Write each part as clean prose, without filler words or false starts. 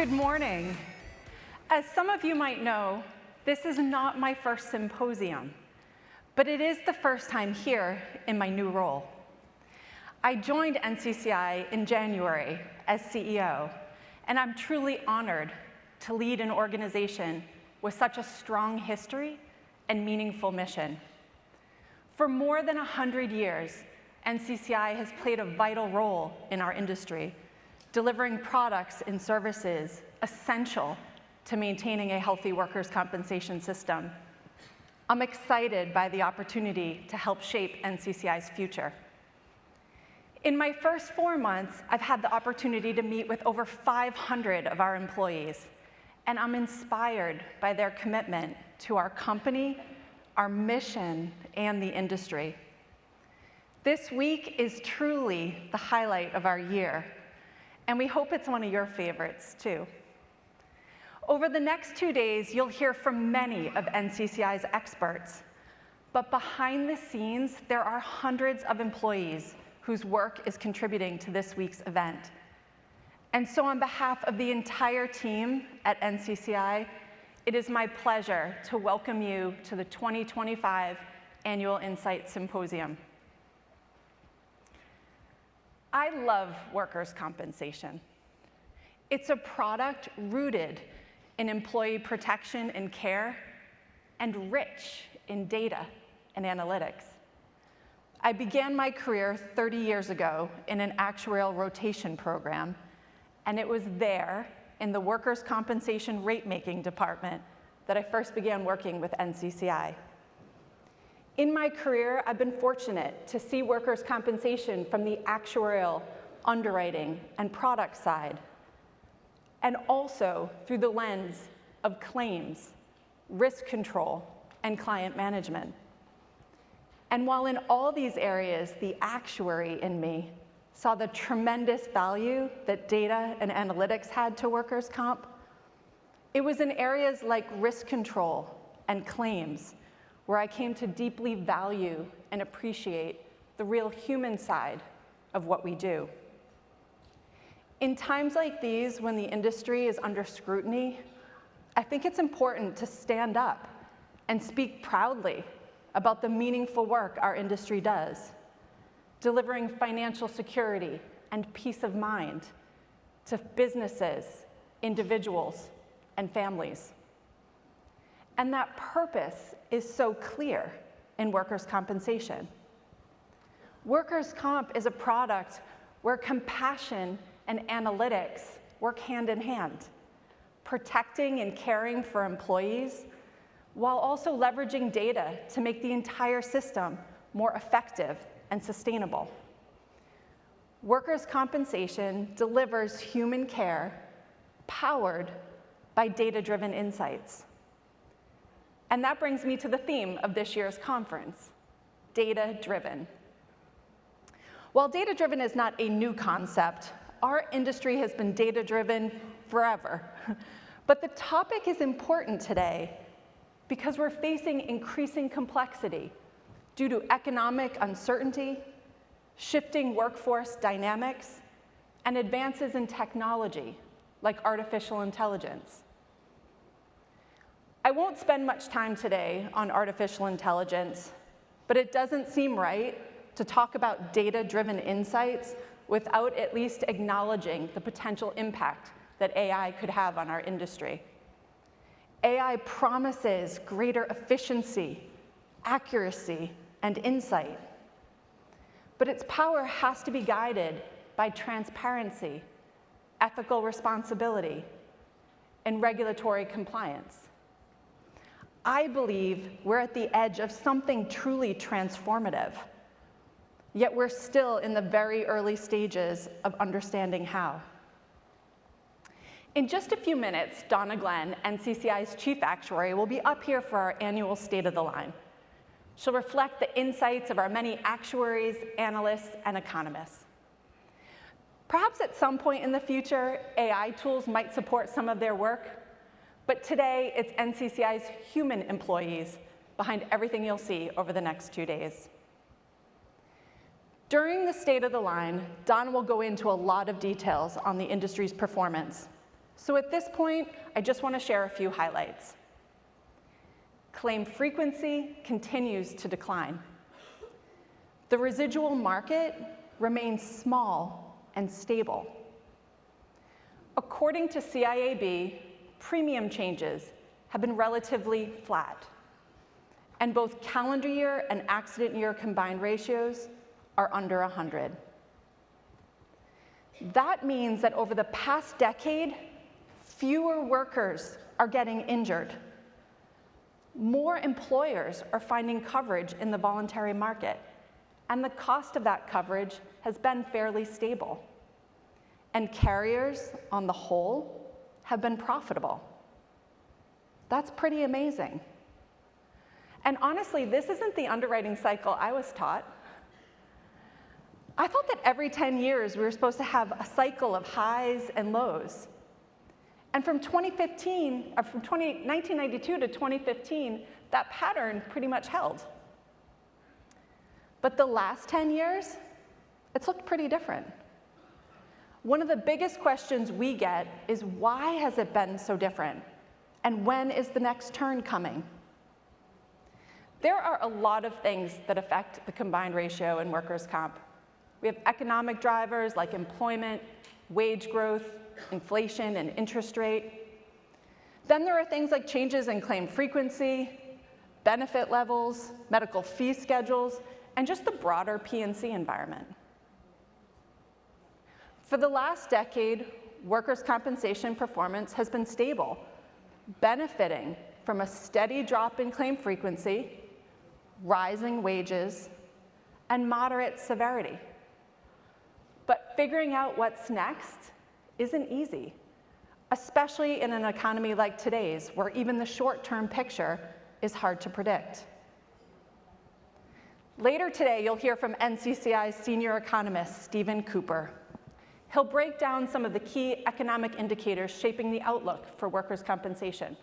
Good morning. As some of you might know, this is not my first symposium, but it is the first time here in my new role. I joined NCCI in January as CEO, and I'm truly honored to lead an organization with such a strong history and meaningful mission. For more than 100 years, NCCI has played a vital role in our industry, delivering products and services essential to maintaining a healthy workers' compensation system. I'm excited by the opportunity to help shape NCCI's future. In my first 4 months, I've had the opportunity to meet with over 500 of our employees, and I'm inspired by their commitment to our company, our mission, and the industry. This week is truly the highlight of our year, and we hope it's one of your favorites, too. Over the next 2 days, you'll hear from many of NCCI's experts, but behind the scenes, there are hundreds of employees whose work is contributing to this week's event. And so on behalf of the entire team at NCCI, it is my pleasure to welcome you to the 2025 Annual Insight Symposium. I love workers' compensation. It's a product rooted in employee protection and care, and rich in data and analytics. I began my career 30 years ago in an actuarial rotation program, and it was there in the workers' compensation rate-making department that I first began working with NCCI. In my career, I've been fortunate to see workers' compensation from the actuarial, underwriting, and product side, and also through the lens of claims, risk control, and client management. And while in all these areas, the actuary in me saw the tremendous value that data and analytics had to workers' comp, it was in areas like risk control and claims where I came to deeply value and appreciate the real human side of what we do. In times like these, when the industry is under scrutiny, I think it's important to stand up and speak proudly about the meaningful work our industry does, delivering financial security and peace of mind to businesses, individuals, and families. And that purpose is so clear in workers' compensation. Workers' comp is a product where compassion and analytics work hand in hand, protecting and caring for employees, while also leveraging data to make the entire system more effective and sustainable. Workers' compensation delivers human care powered by data-driven insights. And that brings me to the theme of this year's conference, data-driven. While data-driven is not a new concept, our industry has been data-driven forever. But the topic is important today because we're facing increasing complexity due to economic uncertainty, shifting workforce dynamics, and advances in technology like artificial intelligence. I won't spend much time today on artificial intelligence, but it doesn't seem right to talk about data-driven insights without at least acknowledging the potential impact that AI could have on our industry. AI promises greater efficiency, accuracy, and insight. But its power has to be guided by transparency, ethical responsibility, and regulatory compliance. I believe we're at the edge of something truly transformative, yet we're still in the very early stages of understanding how. In just a few minutes, Donna Glenn, NCCI's Chief Actuary, will be up here for our annual State of the Line. She'll reflect the insights of our many actuaries, analysts, and economists. Perhaps at some point in the future, AI tools might support some of their work, but today it's NCCI's human employees behind everything you'll see over the next 2 days. During the State of the Line, Don will go into a lot of details on the industry's performance. So at this point, I just want to share a few highlights. Claim frequency continues to decline. The residual market remains small and stable. According to CIAB, premium changes have been relatively flat, and both calendar year and accident year combined ratios are under 100. That means that over the past decade, fewer workers are getting injured. More employers are finding coverage in the voluntary market, and the cost of that coverage has been fairly stable. And carriers, on the whole, have been profitable. That's pretty amazing. And honestly, this isn't the underwriting cycle I was taught. I thought that every 10 years we were supposed to have a cycle of highs and lows. And from 1992 to 2015, that pattern pretty much held. But the last 10 years, it's looked pretty different. One of the biggest questions we get is, why has it been so different? And when is the next turn coming? There are a lot of things that affect the combined ratio in workers' comp. We have economic drivers like employment, wage growth, inflation, and interest rate. Then there are things like changes in claim frequency, benefit levels, medical fee schedules, and just the broader P&C environment. For the last decade, workers' compensation performance has been stable, benefiting from a steady drop in claim frequency, rising wages, and moderate severity. But figuring out what's next isn't easy, especially in an economy like today's, where even the short-term picture is hard to predict. Later today, you'll hear from NCCI's senior economist, Stephen Cooper. He'll break down some of the key economic indicators shaping the outlook for workers' compensation.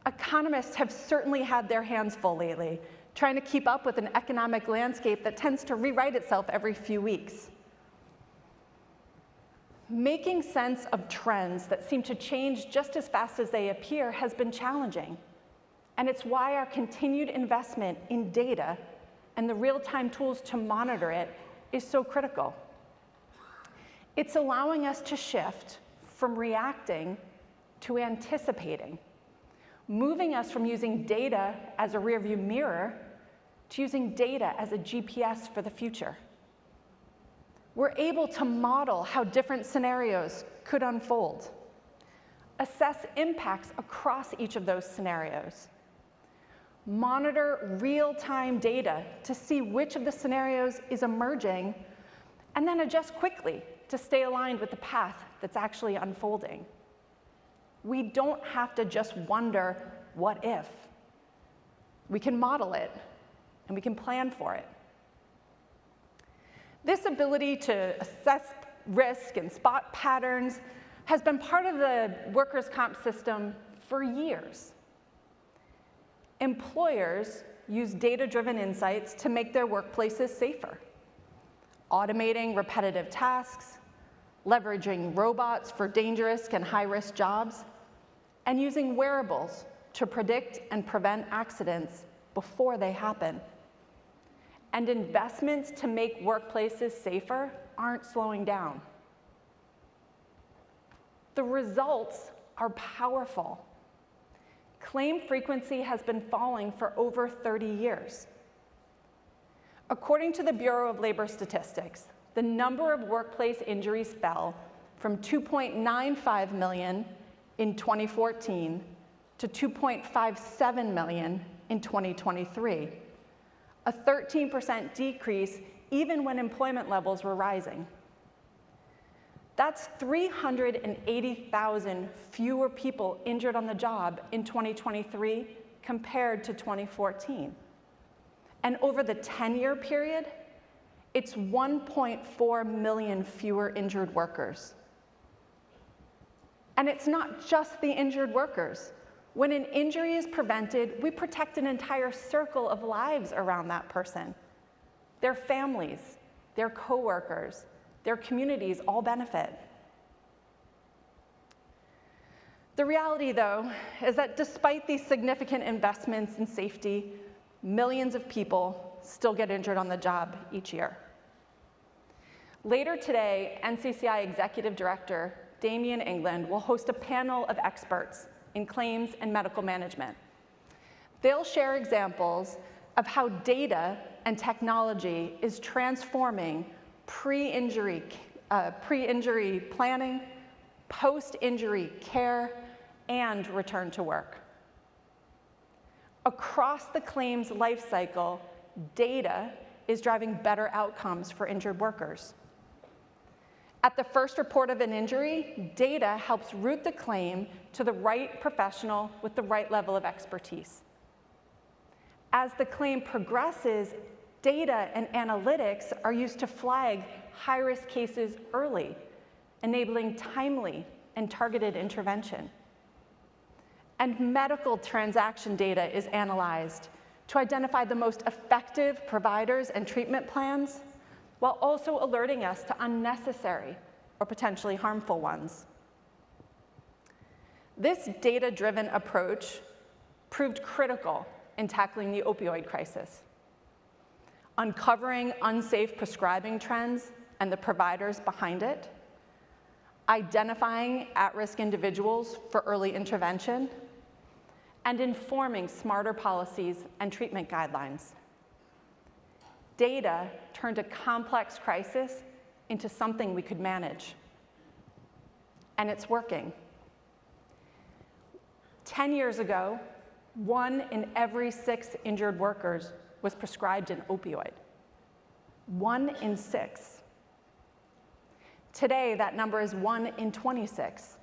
Economists have certainly had their hands full lately, trying to keep up with an economic landscape that tends to rewrite itself every few weeks. Making sense of trends that seem to change just as fast as they appear has been challenging. And it's why our continued investment in data and the real-time tools to monitor it is so critical. It's allowing us to shift from reacting to anticipating, moving us from using data as a rearview mirror to using data as a GPS for the future. We're able to model how different scenarios could unfold, assess impacts across each of those scenarios, monitor real-time data to see which of the scenarios is emerging, and then adjust quickly to stay aligned with the path that's actually unfolding. We don't have to just wonder, what if? We can model it, and we can plan for it. This ability to assess risk and spot patterns has been part of the workers' comp system for years. Employers use data-driven insights to make their workplaces safer, automating repetitive tasks, leveraging robots for dangerous and high-risk jobs, and using wearables to predict and prevent accidents before they happen. And investments to make workplaces safer aren't slowing down. The results are powerful. Claim frequency has been falling for over 30 years. According to the Bureau of Labor Statistics, the number of workplace injuries fell from 2.95 million in 2014 to 2.57 million in 2023, a 13% decrease even when employment levels were rising. That's 380,000 fewer people injured on the job in 2023 compared to 2014. And over the 10-year period, it's 1.4 million fewer injured workers. And it's not just the injured workers. When an injury is prevented, we protect an entire circle of lives around that person. Their families, their coworkers, their communities all benefit. The reality, though, is that despite these significant investments in safety, millions of people still get injured on the job each year. Later today, NCCI Executive Director Damien England will host a panel of experts in claims and medical management. They'll share examples of how data and technology is transforming pre-injury planning, post-injury care, and return to work. Across the claims lifecycle, data is driving better outcomes for injured workers. At the first report of an injury, data helps route the claim to the right professional with the right level of expertise. As the claim progresses, data and analytics are used to flag high-risk cases early, enabling timely and targeted intervention. And medical transaction data is analyzed to identify the most effective providers and treatment plans, while also alerting us to unnecessary or potentially harmful ones. This data-driven approach proved critical in tackling the opioid crisis, uncovering unsafe prescribing trends and the providers behind it, identifying at-risk individuals for early intervention, and informing smarter policies and treatment guidelines. Data turned a complex crisis into something we could manage. And it's working. 10 years ago, 1 in every 6 injured workers was prescribed an opioid. 1 in 6. Today, that number is 1 in 26.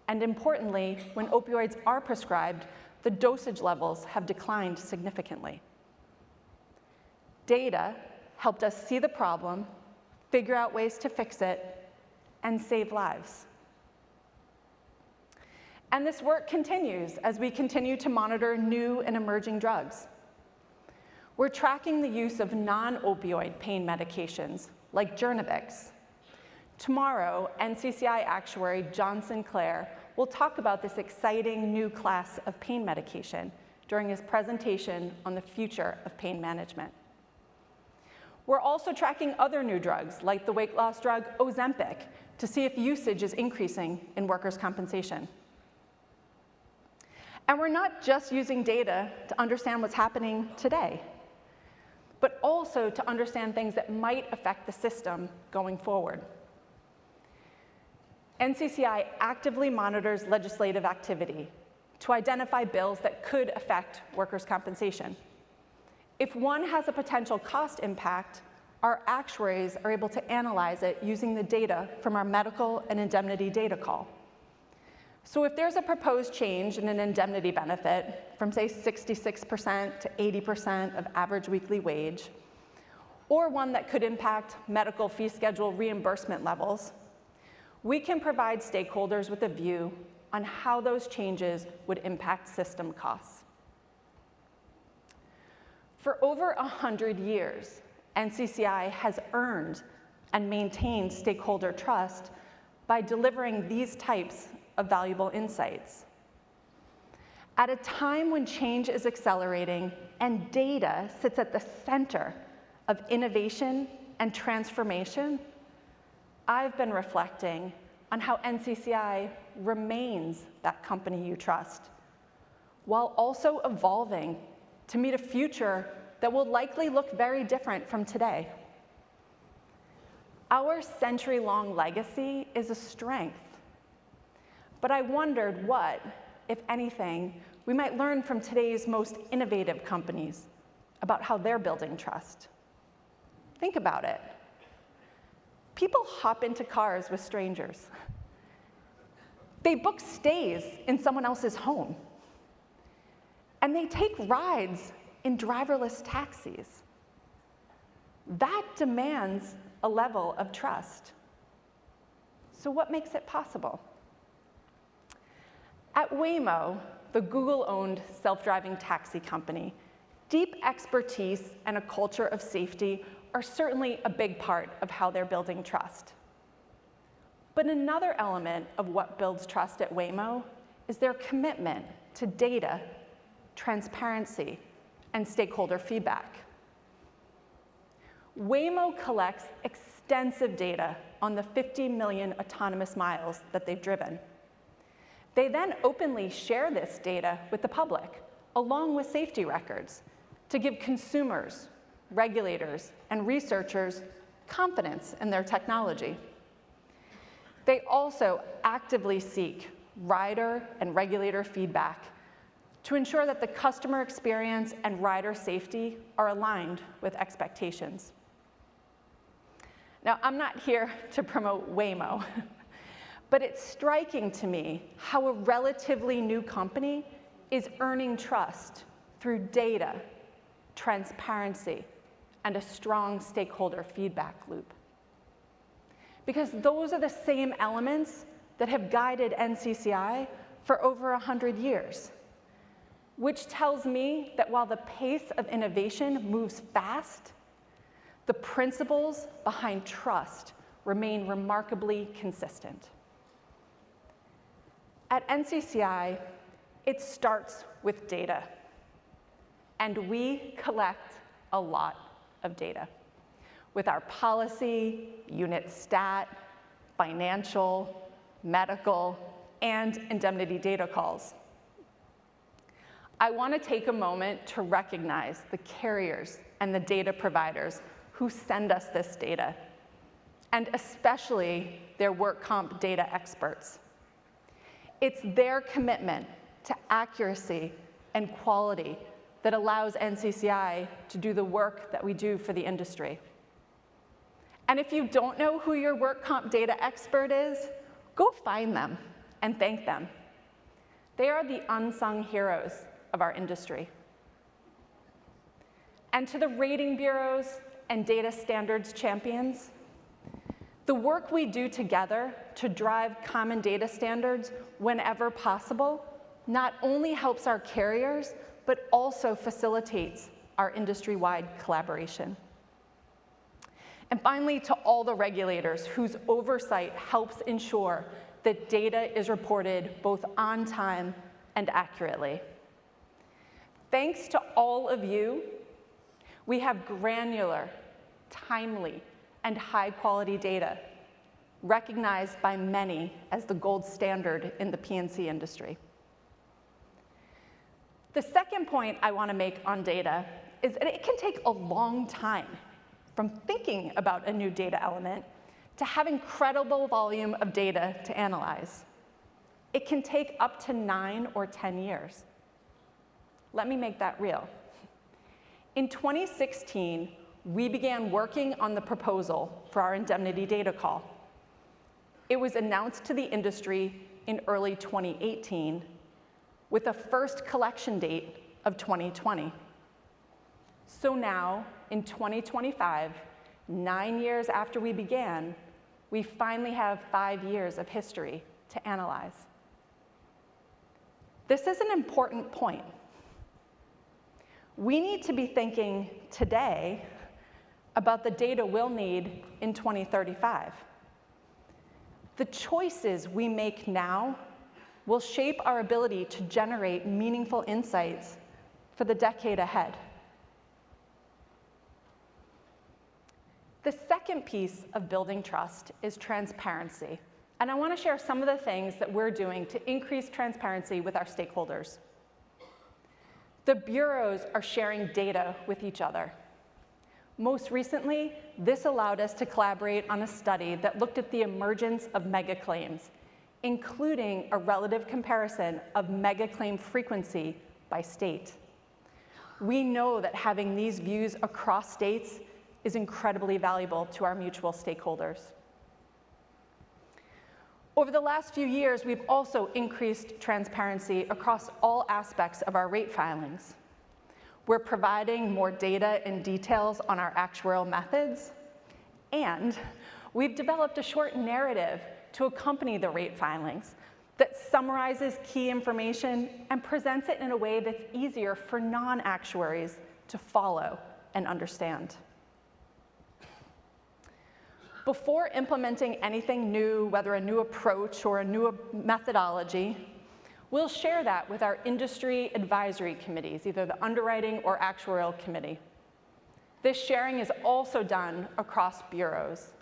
And importantly, when opioids are prescribed, the dosage levels have declined significantly. Data helped us see the problem, figure out ways to fix it, and save lives. And this work continues as we continue to monitor new and emerging drugs. We're tracking the use of non-opioid pain medications, like Journavx. Tomorrow, NCCI actuary John Sinclair will talk about this exciting new class of pain medication during his presentation on the future of pain management. We're also tracking other new drugs, like the weight loss drug Ozempic, to see if usage is increasing in workers' compensation. And we're not just using data to understand what's happening today, but also to understand things that might affect the system going forward. NCCI actively monitors legislative activity to identify bills that could affect workers' compensation. If one has a potential cost impact, our actuaries are able to analyze it using the data from our medical and indemnity data call. So if there's a proposed change in an indemnity benefit from, say, 66% to 80% of average weekly wage, or one that could impact medical fee schedule reimbursement levels, we can provide stakeholders with a view on how those changes would impact system costs. For over 100 years, NCCI has earned and maintained stakeholder trust by delivering these types of valuable insights. At a time when change is accelerating and data sits at the center of innovation and transformation, I've been reflecting on how NCCI remains that company you trust, while also evolving to meet a future that will likely look very different from today. Our century-long legacy is a strength, but I wondered what, if anything, we might learn from today's most innovative companies about how they're building trust. Think about it. People hop into cars with strangers. They book stays in someone else's home. And they take rides in driverless taxis. That demands a level of trust. So what makes it possible? At Waymo, the Google-owned self-driving taxi company, deep expertise and a culture of safety are certainly a big part of how they're building trust. But another element of what builds trust at Waymo is their commitment to data, transparency, and stakeholder feedback. Waymo collects extensive data on the 50 million autonomous miles that they've driven. They then openly share this data with the public, along with safety records, to give consumers, regulators, and researchers confidence in their technology. They also actively seek rider and regulator feedback to ensure that the customer experience and rider safety are aligned with expectations. Now, I'm not here to promote Waymo, but it's striking to me how a relatively new company is earning trust through data, transparency, and a strong stakeholder feedback loop. Because those are the same elements that have guided NCCI for over 100 years, which tells me that while the pace of innovation moves fast, the principles behind trust remain remarkably consistent. At NCCI, it starts with data, and we collect a lot of data with our policy, unit stat, financial, medical, and indemnity data calls. I want to take a moment to recognize the carriers and the data providers who send us this data, and especially their work comp data experts. It's their commitment to accuracy and quality that allows NCCI to do the work that we do for the industry. And if you don't know who your work comp data expert is, go find them and thank them. They are the unsung heroes of our industry. And to the rating bureaus and data standards champions, the work we do together to drive common data standards whenever possible not only helps our carriers, but also facilitates our industry-wide collaboration. And finally, to all the regulators whose oversight helps ensure that data is reported both on time and accurately. Thanks to all of you, we have granular, timely, and high-quality data, recognized by many as the gold standard in the P&C industry. The second point I want to make on data is that it can take a long time from thinking about a new data element to having credible volume of data to analyze. It can take up to 9 or 10 years. Let me make that real. In 2016, we began working on the proposal for our indemnity data call. It was announced to the industry in early 2018 with a first collection date of 2020. So now, in 2025, 9 years after we began, we finally have 5 years of history to analyze. This is an important point. We need to be thinking today about the data we'll need in 2035. The choices we make now will shape our ability to generate meaningful insights for the decade ahead. The second piece of building trust is transparency. And I want to share some of the things that we're doing to increase transparency with our stakeholders. The bureaus are sharing data with each other. Most recently, this allowed us to collaborate on a study that looked at the emergence of mega claims, including a relative comparison of mega claim frequency by state. We know that having these views across states is incredibly valuable to our mutual stakeholders. Over the last few years, we've also increased transparency across all aspects of our rate filings. We're providing more data and details on our actuarial methods, and we've developed a short narrative to accompany the rate filings that summarizes key information and presents it in a way that's easier for non-actuaries to follow and understand. Before implementing anything new, whether a new approach or a new methodology, We'll share that with our industry advisory committees, either the underwriting or actuarial committee. This sharing is also done across bureaus.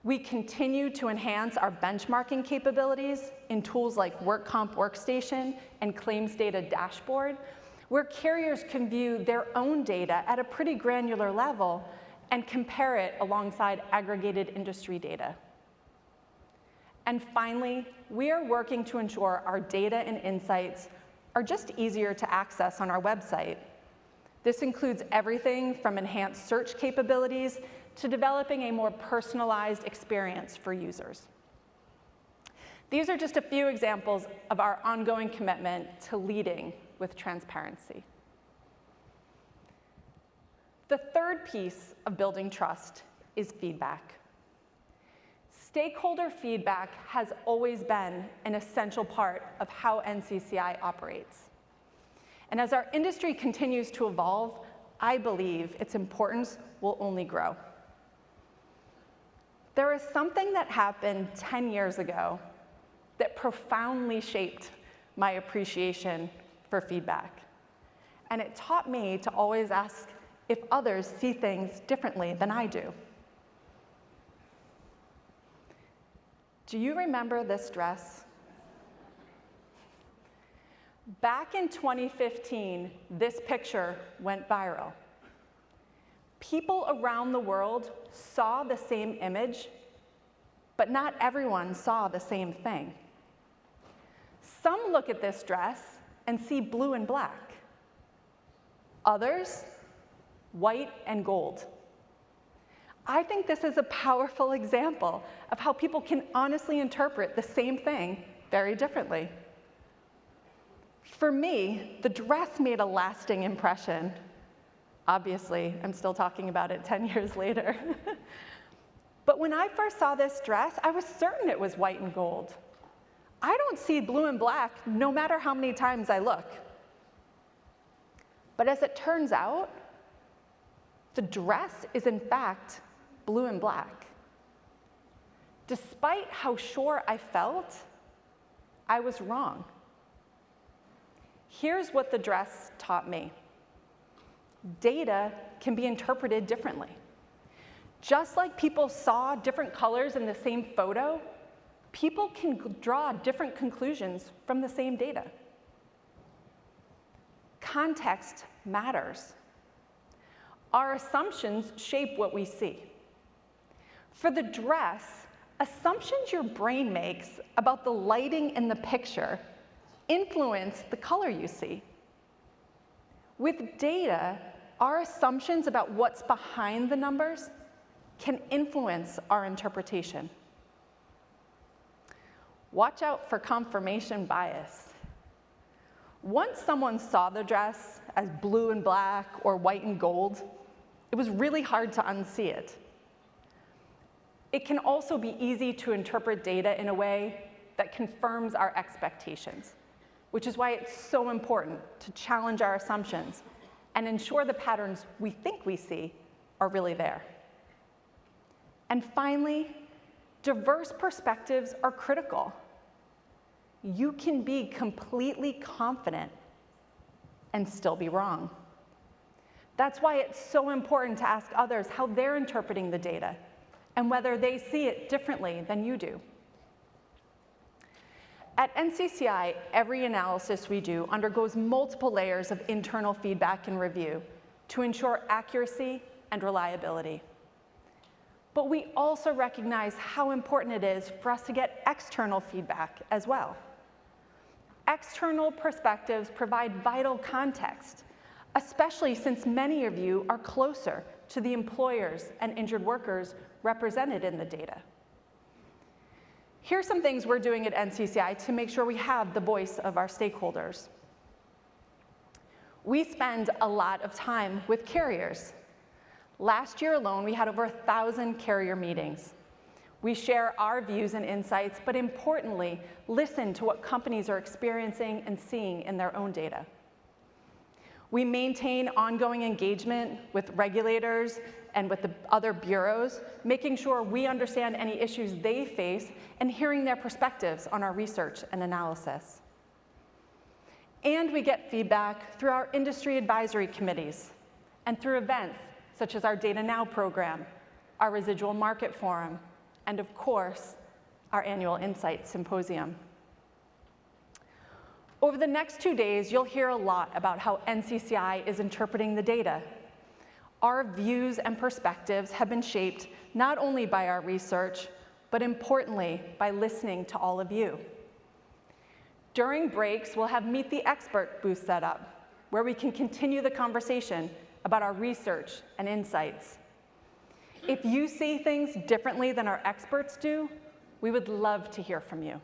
We continue to enhance our benchmarking capabilities in tools like Work Comp Workstation and Claims Data Dashboard, where carriers can view their own data at a pretty granular level and compare it alongside aggregated industry data. And finally, we are working to ensure our data and insights are just easier to access on our website. This includes everything from enhanced search capabilities to developing a more personalized experience for users. These are just a few examples of our ongoing commitment to leading with transparency. The third piece of building trust is feedback. Stakeholder feedback has always been an essential part of how NCCI operates. And as our industry continues to evolve, I believe its importance will only grow. There is something that happened 10 years ago that profoundly shaped my appreciation for feedback. And it taught me to always ask if others see things differently than I do. Do you remember this dress? Back in 2015, this picture went viral. People around the world saw the same image, but not everyone saw the same thing. Some look at this dress and see blue and black. Others, white and gold. I think this is a powerful example of how people can honestly interpret the same thing very differently. For me, the dress made a lasting impression. Obviously, I'm still talking about it 10 years later. But when I first saw this dress, I was certain it was white and gold. I don't see blue and black no matter how many times I look. But as it turns out, the dress is in fact blue and black. Despite how sure I felt, I was wrong. Here's what the dress taught me. Data can be interpreted differently. Just like people saw different colors in the same photo, people can draw different conclusions from the same data. Context matters. Our assumptions shape what we see. For the dress, assumptions your brain makes about the lighting in the picture influence the color you see. With data, our assumptions about what's behind the numbers can influence our interpretation. Watch out for confirmation bias. Once someone saw the dress as blue and black or white and gold, it was really hard to unsee it. It can also be easy to interpret data in a way that confirms our expectations, which is why it's so important to challenge our assumptions and ensure the patterns we think we see are really there. And finally, diverse perspectives are critical. You can be completely confident and still be wrong. That's why it's so important to ask others how they're interpreting the data and whether they see it differently than you do. At NCCI, every analysis we do undergoes multiple layers of internal feedback and review to ensure accuracy and reliability. But we also recognize how important it is for us to get external feedback as well. External perspectives provide vital context, especially since many of you are closer to the employers and injured workers represented in the data. Here's some things we're doing at NCCI to make sure we have the voice of our stakeholders. We spend a lot of time with carriers. Last year alone, we had over 1,000 carrier meetings. We share our views and insights, but importantly, listen to what companies are experiencing and seeing in their own data. We maintain ongoing engagement with regulators and with the other bureaus, making sure we understand any issues they face and hearing their perspectives on our research and analysis. And we get feedback through our industry advisory committees and through events such as our Data Now program, our Residual Market Forum, and of course, our annual Insight Symposium. Over the next 2 days, you'll hear a lot about how NCCI is interpreting the data. Our views and perspectives have been shaped not only by our research, but importantly, by listening to all of you. During breaks, we'll have Meet the Expert booth set up, where we can continue the conversation about our research and insights. If you see things differently than our experts do, we would love to hear from you.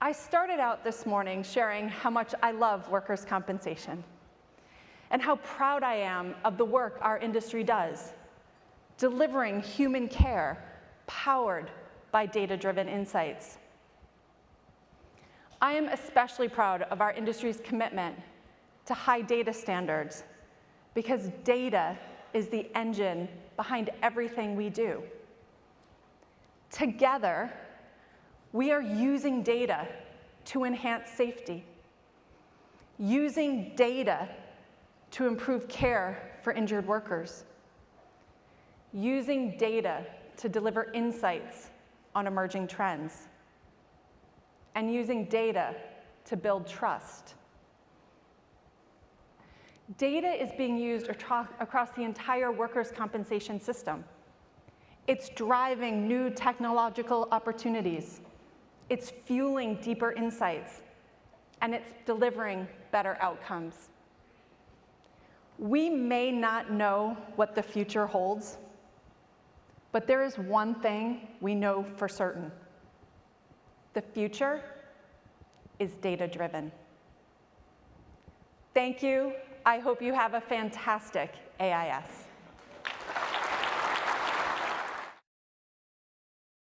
I started out this morning sharing how much I love workers' compensation and how proud I am of the work our industry does, delivering human care powered by data-driven insights. I am especially proud of our industry's commitment to high data standards because data is the engine behind everything we do. Together, we are using data to enhance safety, using data to improve care for injured workers, using data to deliver insights on emerging trends, and using data to build trust. Data is being used across the entire workers' compensation system. It's driving new technological opportunities. It's fueling deeper insights, and it's delivering better outcomes. We may not know what the future holds, but there is one thing we know for certain. The future is data-driven. Thank you. I hope you have a fantastic AIS.